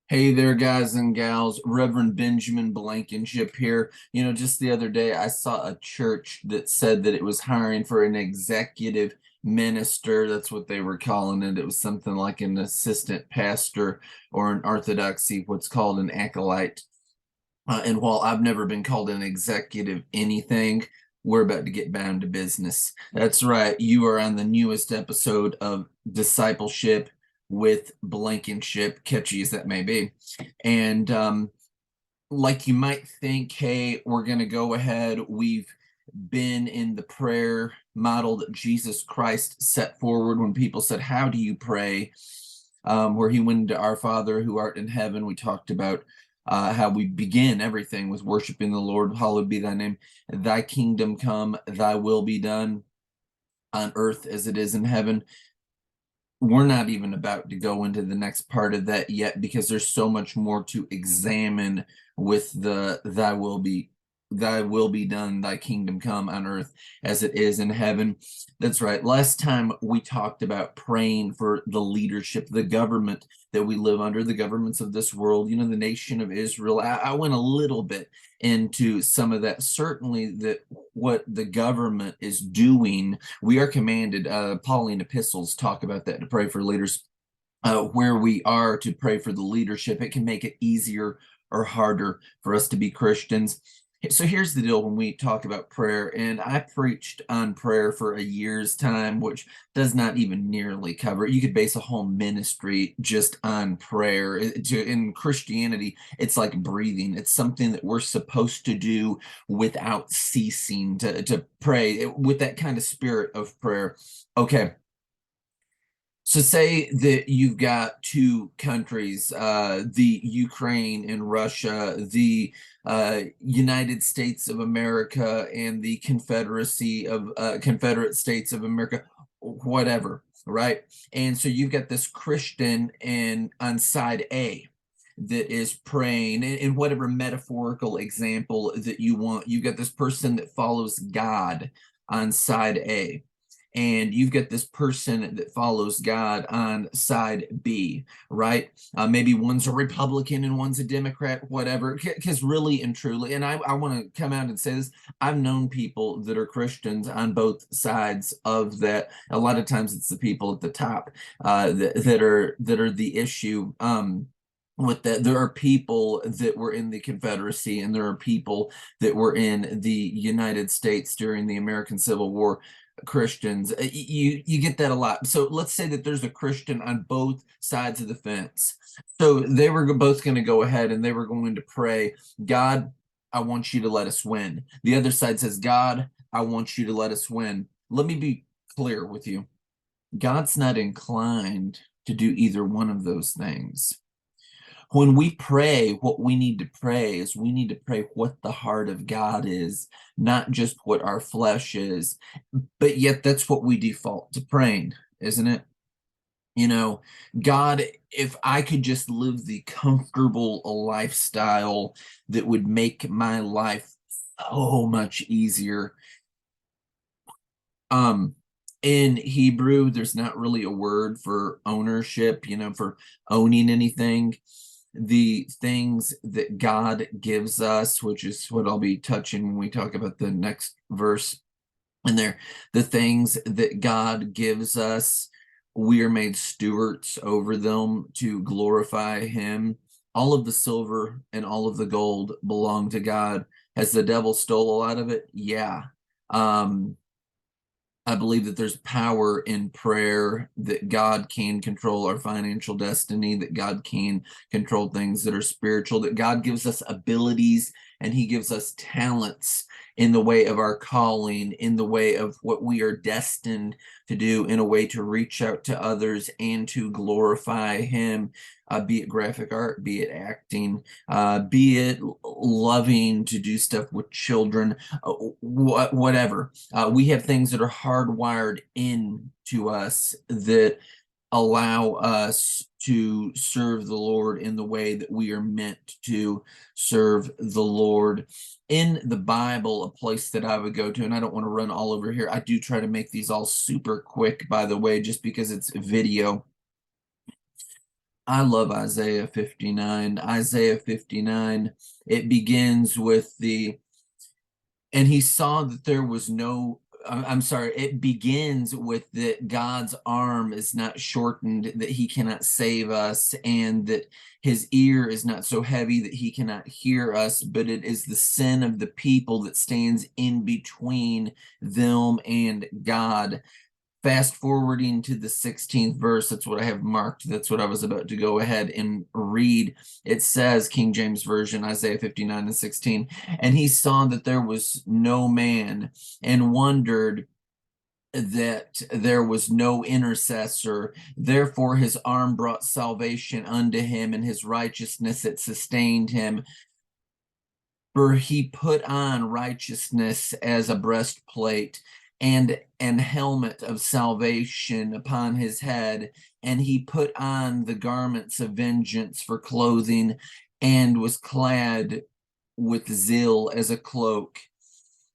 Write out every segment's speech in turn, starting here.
Hey there, guys and gals. Reverend Benjamin Blankenship here. Just the other day, I saw a church that said that it was hiring for an executive minister. That's what they were calling it. It was something like an assistant pastor or an orthodoxy, what's called an acolyte. And while I've never been called an executive anything, we're about to get down to business. That's right. You are on the newest episode of Discipleship with Blankenship, catchy as that may be. And like you might think, hey, we're going to go ahead. We've been in the prayer model that Jesus Christ set forward when people said, how do you pray? Where he went into Our Father who art in heaven. We talked about how we begin everything with worshiping the Lord. Hallowed be thy name. Thy kingdom come, thy will be done on earth as it is in heaven. We're not even about to go into the next part of that yet because there's so much more to examine with the thy will be done, thy kingdom come on earth as it is in heaven. That's right. Last time we talked about praying for the leadership, the government that we live under, the governments of this world, the nation of Israel. I went a little bit into some of that. Certainly that what the government is doing, we are commanded, Pauline epistles talk about that, to pray for leaders. Where we are to pray for the leadership, it can make it easier or harder for us to be Christians. So here's the deal when we talk about prayer, and I preached on prayer for a year's time, which does not even nearly cover it. You could base a whole ministry just on prayer. In Christianity, it's like breathing. It's something that we're supposed to do without ceasing to pray with that kind of spirit of prayer. Okay. So say that you've got two countries, the Ukraine and Russia, the United States of America and the Confederacy of Confederate States of America, whatever, right? And so you've got this Christian and on side A that is praying in whatever metaphorical example that you want. You've got this person that follows God on side A, and you've got this person that follows God on side B, right? Maybe one's a Republican and one's a Democrat, whatever. Because really and truly, and I want to come out and say this, I've known people that are Christians on both sides of that. A lot of times it's the people at the top that are the issue. With that, there are people that were in the Confederacy and there are people that were in the United States during the American Civil War. Christians, you get that a lot. So let's say that there's a Christian on both sides of the fence. So they were both going to go ahead and they were going to pray, God, I want you to let us win. The other side says, God, I want you to let us win. Let me be clear with you. God's not inclined to do either one of those things. When we pray, what we need to pray is we need to pray what the heart of God is, not just what our flesh is. But yet that's what we default to praying, isn't it? God, if I could just live the comfortable lifestyle that would make my life so much easier. In Hebrew, there's not really a word for ownership, for owning anything. The things that God gives us, which is what I'll be touching when we talk about the next verse in there, the things that God gives us, we are made stewards over them to glorify Him. All of the silver and all of the gold belong to God. Has the devil stole a lot of it? Yeah. Um, I believe that there's power in prayer, that God can control our financial destiny, that God can control things that are spiritual, that God gives us abilities and He gives us talents in the way of our calling, in the way of what we are destined to do, in a way to reach out to others and to glorify Him, be it graphic art, be it acting, be it loving to do stuff with children, whatever. We have things that are hardwired into us that allow us to serve the Lord in the way that we are meant to serve the Lord. In the Bible, a place that I would go to, and I don't want to run all over here. I do try to make these all super quick, by the way, just because it's video. I love Isaiah 59. Isaiah 59, it begins with and he saw that there was no, I'm sorry, it begins with that God's arm is not shortened, that he cannot save us, and that his ear is not so heavy that he cannot hear us, but it is the sin of the people that stands in between them and God. Fast forwarding to the 16th verse, that's what I have marked. That's what I was about to go ahead and read. It says, King James Version, Isaiah 59 and 16, and he saw that there was no man and wondered that there was no intercessor. Therefore, his arm brought salvation unto him, and his righteousness it sustained him. For he put on righteousness as a breastplate and an helmet of salvation upon his head, and he put on the garments of vengeance for clothing, and was clad with zeal as a cloak.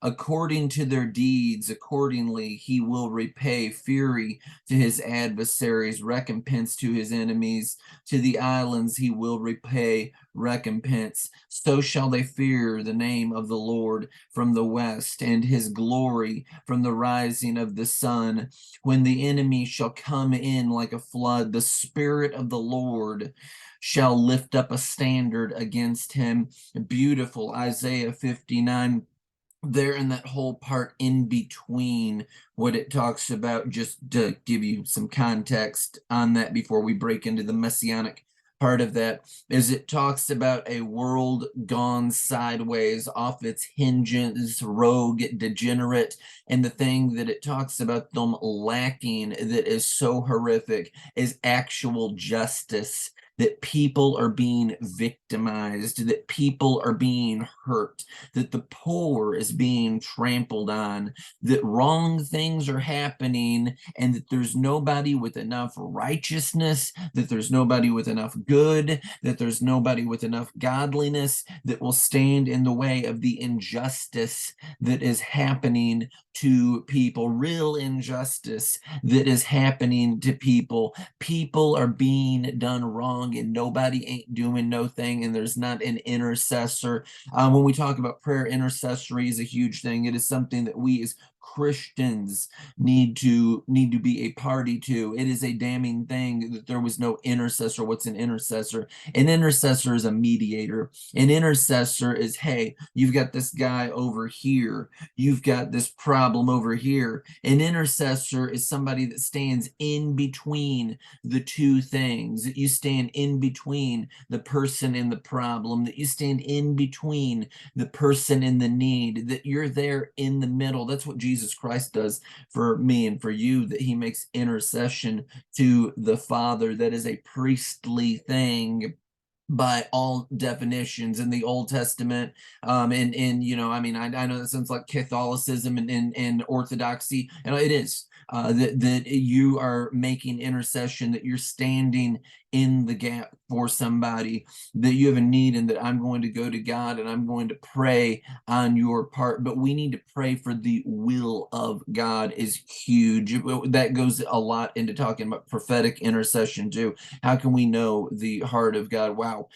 According to their deeds, accordingly he will repay fury to his adversaries, recompense to his enemies. To the islands he will repay recompense. So shall they fear the name of the Lord from the west, and his glory from the rising of the sun. When the enemy shall come in like a flood, the Spirit of the Lord shall lift up a standard against him. Beautiful Isaiah 59 there in that whole part in between what it talks about, just to give you some context on that before we break into the messianic part of that, is it talks about a world gone sideways, off its hinges, rogue, degenerate, and the thing that it talks about them lacking that is so horrific is actual justice, that people are being victimized, that people are being hurt, that the poor is being trampled on, that wrong things are happening, and that there's nobody with enough righteousness, that there's nobody with enough good, that there's nobody with enough godliness that will stand in the way of the injustice that is happening to people, real injustice that is happening to people. People are being done wrong, and nobody ain't doing no thing, and there's not an intercessor. When we talk about prayer, intercessory is a huge thing. It is something that we as Christians need to be a party to. It is a damning thing that there was no intercessor. What's an intercessor? An intercessor is a mediator. An intercessor is, hey, you've got this guy over here, you've got this problem over here. An intercessor is somebody that stands in between the two things, that you stand in between the person and the problem, that you stand in between the person in the need, that you're there in the middle. That's what Jesus Christ does for me and for you, that he makes intercession to the Father. That is a priestly thing by all definitions in the Old Testament. And you know, I mean, I know that sounds like Catholicism and Orthodoxy, and it is. That you are making intercession, that you're standing in the gap for somebody, that you have a need, and that I'm going to go to God and I'm going to pray on your part. But we need to pray for the will of God is huge. That goes a lot into talking about prophetic intercession too. How can we know the heart of God? Wow.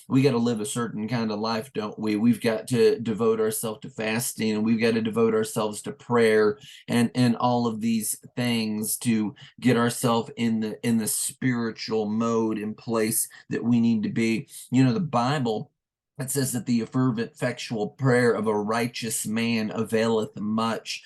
We got to live a certain kind of life, don't we? We've got to devote ourselves to fasting, and we've got to devote ourselves to prayer and all of these things to get ourselves in the spiritual mode and place that we need to be. You know, the Bible, it says that the fervent, effectual prayer of a righteous man availeth much.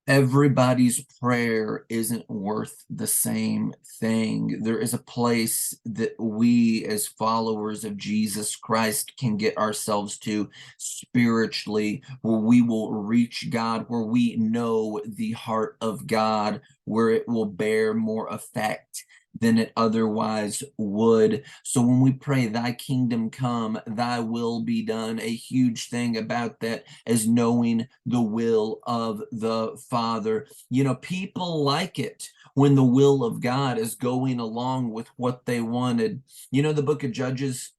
Everybody's prayer isn't worth the same thing. There is a place that we, as followers of Jesus Christ, can get ourselves to spiritually, where we will reach God, where we know the heart of God, where it will bear more effect than it otherwise would. So when we pray, thy kingdom come, thy will be done, a huge thing about that is knowing the will of the Father. You know, people like it when the will of God is going along with what they wanted. You know, the book of Judges,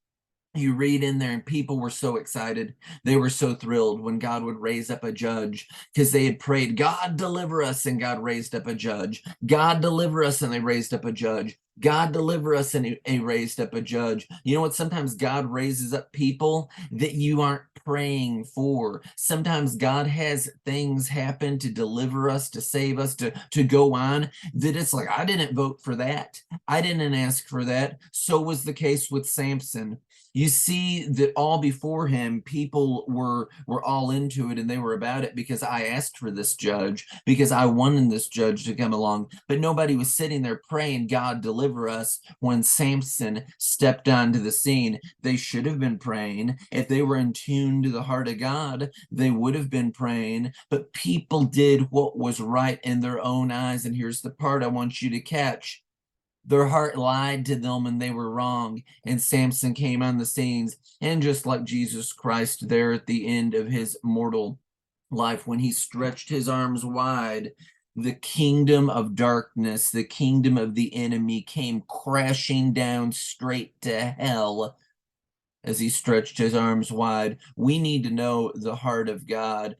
You read in there, and people were so excited. They were so thrilled when God would raise up a judge, because they had prayed, God, deliver us, and God raised up a judge. God, deliver us, and they raised up a judge. God, deliver us, and he raised up a judge. You know what? Sometimes God raises up people that you aren't praying for. Sometimes God has things happen to deliver us, to save us, to go on, that it's like, I didn't vote for that. I didn't ask for that. So was the case with Samson. You see that all before him, people were all into it, and they were about it because I asked for this judge, because I wanted this judge to come along. But nobody was sitting there praying, God, deliver us, when Samson stepped onto the scene. They should have been praying. If they were in tune to the heart of God, they would have been praying. But people did what was right in their own eyes. And here's the part I want you to catch. Their heart lied to them, and they were wrong. And Samson came on the scenes. And just like Jesus Christ there at the end of his mortal life, when he stretched his arms wide, the kingdom of darkness, the kingdom of the enemy, came crashing down straight to hell as he stretched his arms wide. We need to know the heart of God.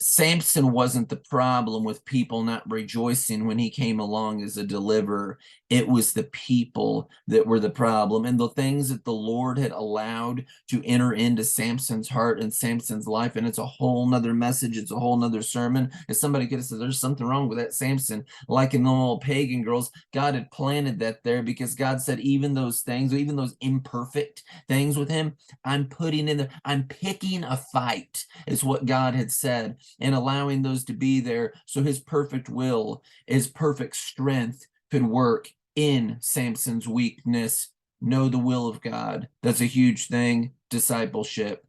Samson wasn't the problem with people not rejoicing when he came along as a deliverer. It was the people that were the problem, and the things that the Lord had allowed to enter into Samson's heart and Samson's life. And it's a whole nother message. It's a whole nother sermon. If somebody could have said there's something wrong with that Samson, like in the old pagan girls, God had planted that there, because God said, even those things, even those imperfect things with him, I'm putting in there. I'm picking a fight, is what God had said, and allowing those to be there so his perfect will, his perfect strength could work in Samson's weakness. Know the will of God. That's a huge thing. Discipleship.